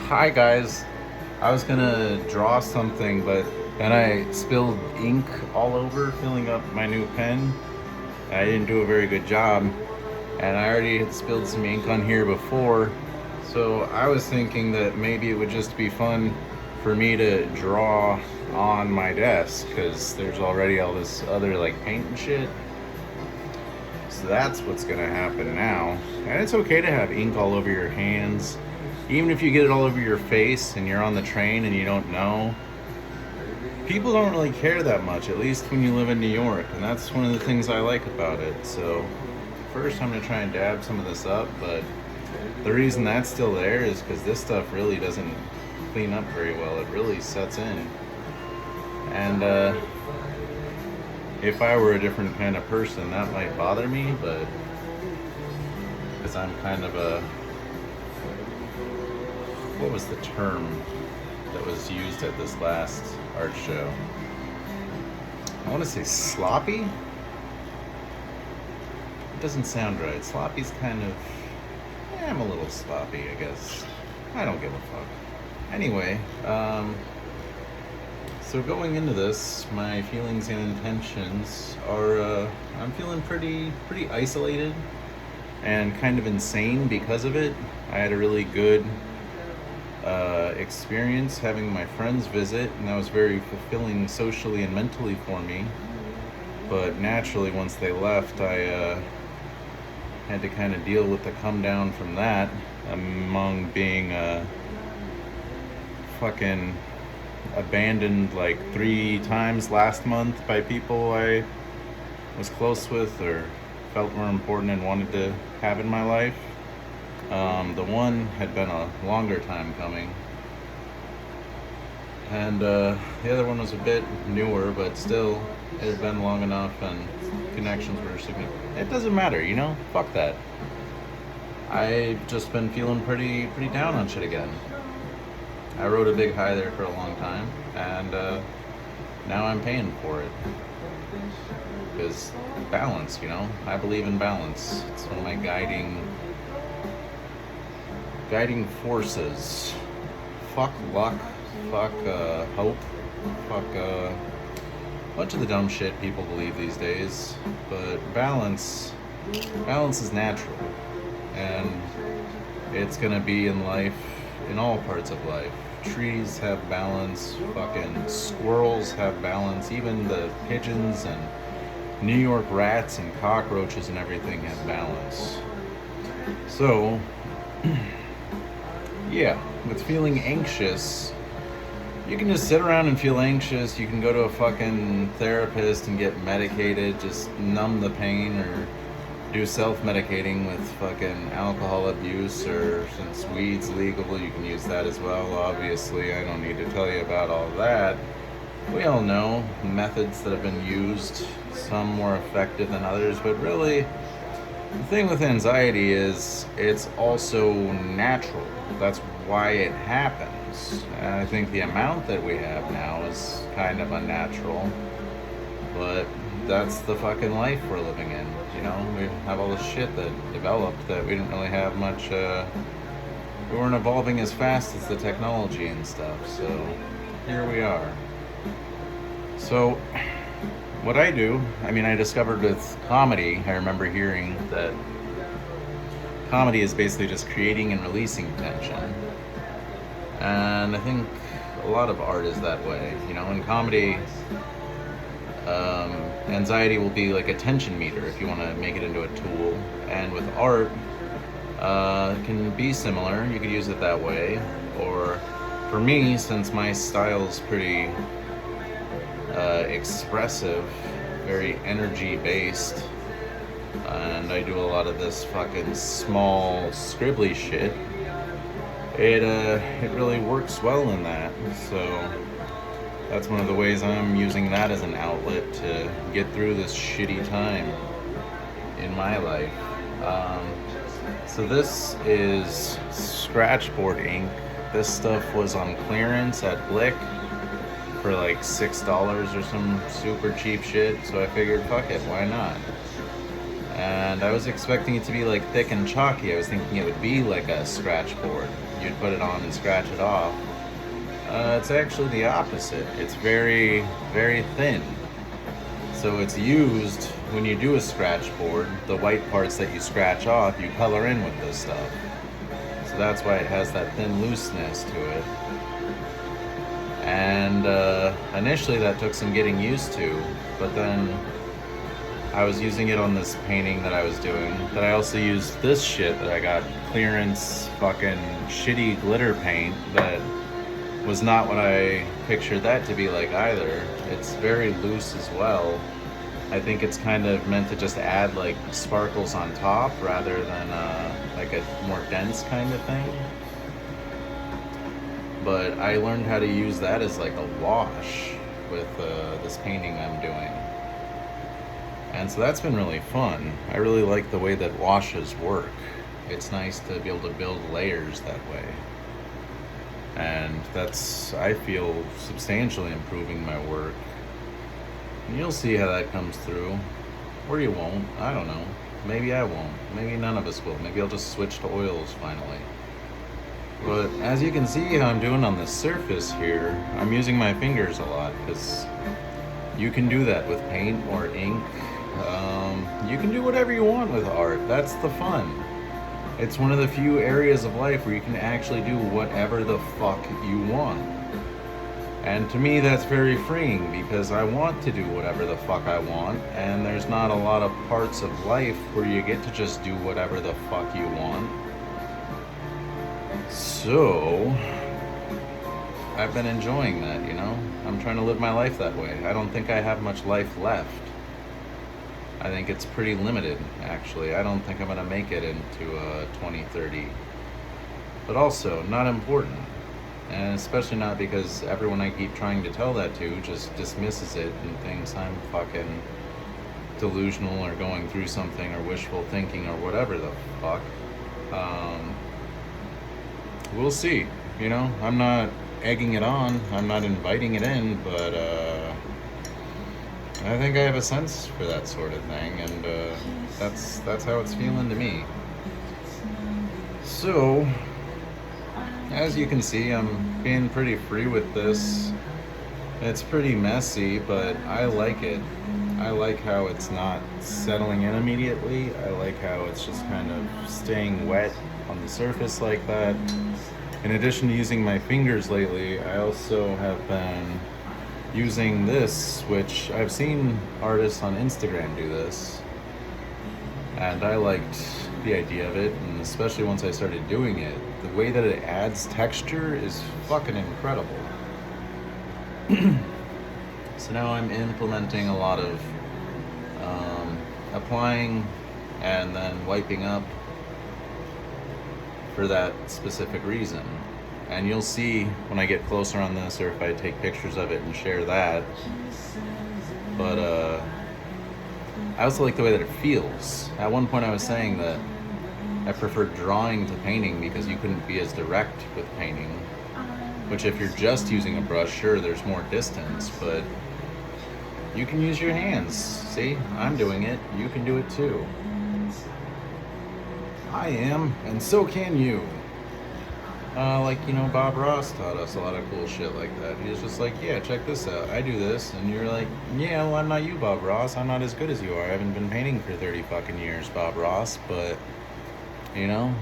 Hi guys. I was gonna draw something, but then I spilled ink all over filling up my new pen. I didn't do a very good job, and I already had spilled some ink on here before. So I was thinking that maybe it would just be fun for me to draw on my desk because there's already all this other like paint and shit. So that's what's gonna happen now. And it's okay to have ink all over your hands. Even if you get it all over your face and you're on the train and you don't know, people don't really care that much, at least when you live in New York. And that's one of the things I like about it. So first I'm gonna try and dab some of this up, but the reason that's still there is because this stuff really doesn't clean up very well. It really sets in. And if I were a different kind of person, that might bother me, but because I'm kind of a, what was the term that was used at this last art show? I want to say sloppy? It doesn't sound right. Sloppy's kind of, I'm a little sloppy, I guess. I don't give a fuck. Anyway, so going into this, my feelings and intentions are, I'm feeling pretty isolated and kind of insane because of it. I had a really good experience having my friends visit, and that was very fulfilling socially and mentally for me. But naturally, once they left, I had to kind of deal with the come down from that, among being fucking abandoned like 3 times last month by people I was close with or felt were important and wanted to have in my life. The one had been a longer time coming, and the other one was a bit newer, but still, it had been long enough and connections were significant. It doesn't matter, you know? Fuck that. I've just been feeling pretty down on shit again. I rode a big high there for a long time, and now I'm paying for it. Because balance, you know? I believe in balance. It's one of my guiding forces. Fuck luck, fuck hope, fuck a bunch of the dumb shit people believe these days. But balance is natural, and it's gonna be in life, in all parts of life. Trees have balance, fucking squirrels have balance, even the pigeons and New York rats and cockroaches and everything have balance. So yeah, with feeling anxious, you can just sit around and feel anxious. You can go to a fucking therapist and get medicated, just numb the pain, or do self-medicating with fucking alcohol abuse, or since weed's legal, you can use that as well. Obviously, I don't need to tell you about all that. We all know methods that have been used, some more effective than others, but really, the thing with anxiety is it's also natural. That's why it happens. And I think the amount that we have now is kind of unnatural, but that's the fucking life we're living in. You know, we have all this shit that developed that we didn't really have much, we weren't evolving as fast as the technology and stuff, so here we are. So, what I do, I discovered with comedy, I remember hearing that comedy is basically just creating and releasing tension. And I think a lot of art is that way. You know, in comedy, anxiety will be like a tension meter if you want to make it into a tool. And with art, it can be similar. You could use it that way. Or for me, since my style is pretty expressive, very energy based, and I do a lot of this fucking small scribbly shit, it really works well in that. So that's one of the ways I'm using that as an outlet to get through this shitty time in my life. So this is scratchboard ink. This stuff was on clearance at Blick for like $6 or some super cheap shit, so I figured fuck it, why not? And I was expecting it to be like thick and chalky. I was thinking it would be like a scratch board. You'd put it on and scratch it off. It's actually the opposite. It's very, very thin. So it's used when you do a scratch board. The white parts that you scratch off, you color in with this stuff. So that's why it has that thin looseness to it. And initially that took some getting used to, but then I was using it on this painting that I was doing. That I also used this shit that I got clearance fucking shitty glitter paint that was not what I pictured that to be like either. It's very loose as well. I think it's kind of meant to just add like sparkles on top rather than like a more dense kind of thing. But I learned how to use that as like a wash with this painting I'm doing. And so that's been really fun. I really like the way that washes work. It's nice to be able to build layers that way. And that's, I feel, substantially improving my work. And you'll see how that comes through. Or you won't, I don't know. Maybe I won't, maybe none of us will. Maybe I'll just switch to oils finally. But as you can see how I'm doing on this surface here, I'm using my fingers a lot because you can do that with paint or ink. You can do whatever you want with art. That's the fun. It's one of the few areas of life where you can actually do whatever the fuck you want. And to me that's very freeing because I want to do whatever the fuck I want, and there's not a lot of parts of life where you get to just do whatever the fuck you want. So I've been enjoying that, you know? I'm trying to live my life that way. I don't think I have much life left. I think it's pretty limited, actually. I don't think I'm gonna make it into 2030. But also, not important. And especially not because everyone I keep trying to tell that to just dismisses it and thinks I'm fucking delusional or going through something or wishful thinking or whatever the fuck. We'll see, you know? I'm not egging it on, I'm not inviting it in, but I think I have a sense for that sort of thing, and that's how it's feeling to me. So, as you can see, I'm being pretty free with this. It's pretty messy, but I like it. I like how it's not settling in immediately. I like how it's just kind of staying wet on the surface like that. In addition to using my fingers lately, I also have been using this, which I've seen artists on Instagram do this, and I liked the idea of it, and especially once I started doing it, the way that it adds texture is fucking incredible. So now I'm implementing a lot of applying and then wiping up for that specific reason. And you'll see when I get closer on this, or if I take pictures of it and share that. But I also like the way that it feels. At one point I was saying that I preferred drawing to painting because you couldn't be as direct with painting. Which if you're just using a brush, sure, there's more distance, but you can use your hands. See, I'm doing it, you can do it too. I am, and so can you. Like, you know, Bob Ross taught us a lot of cool shit like that. He was just like, yeah, check this out, I do this, and you're like, yeah, well, I'm not you, Bob Ross, I'm not as good as you are, I haven't been painting for 30 fucking years, Bob Ross, but, you know,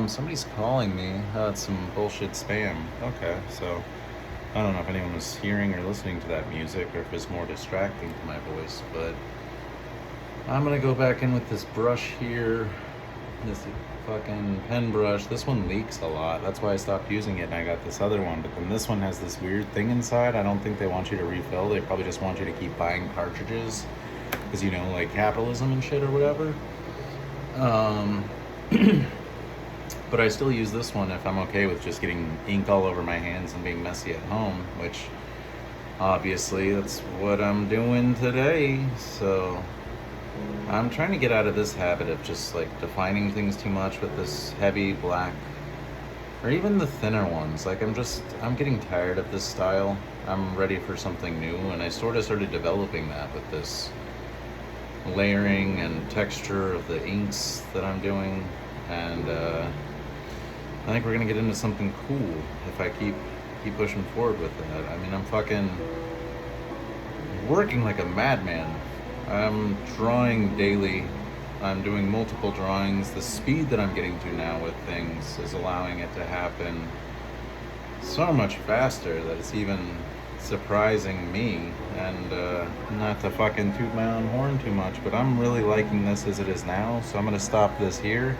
somebody's calling me, it's some bullshit spam. Okay, so, I don't know if anyone was hearing or listening to that music, or if it's more distracting to my voice, but I'm gonna go back in with this brush here, this fucking pen brush. This one leaks a lot, that's why I stopped using it and I got this other one. But then this one has this weird thing inside. I don't think they want you to refill, they probably just want you to keep buying cartridges because, you know, like capitalism and shit or whatever. But I still use this one if I'm okay with just getting ink all over my hands and being messy at home, which obviously that's what I'm doing today. So I'm trying to get out of this habit of just like defining things too much with this heavy black, or even the thinner ones. Like I'm getting tired of this style. I'm ready for something new, and I sort of started developing that with this layering and texture of the inks that I'm doing, and I think we're gonna get into something cool if I keep pushing forward with that. I mean, I'm fucking working like a madman. I'm drawing daily. I'm doing multiple drawings. The speed that I'm getting to now with things is allowing it to happen so much faster that it's even surprising me. And not to fucking toot my own horn too much, but I'm really liking this as it is now, so I'm gonna stop this here.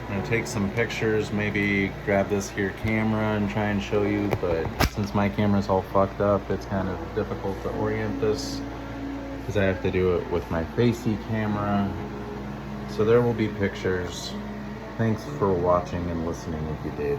I'm gonna take some pictures, maybe grab this here camera and try and show you, but since my camera's all fucked up, it's kind of difficult to orient this because I have to do it with my Facey camera. So there will be pictures. Thanks for watching and listening if you did.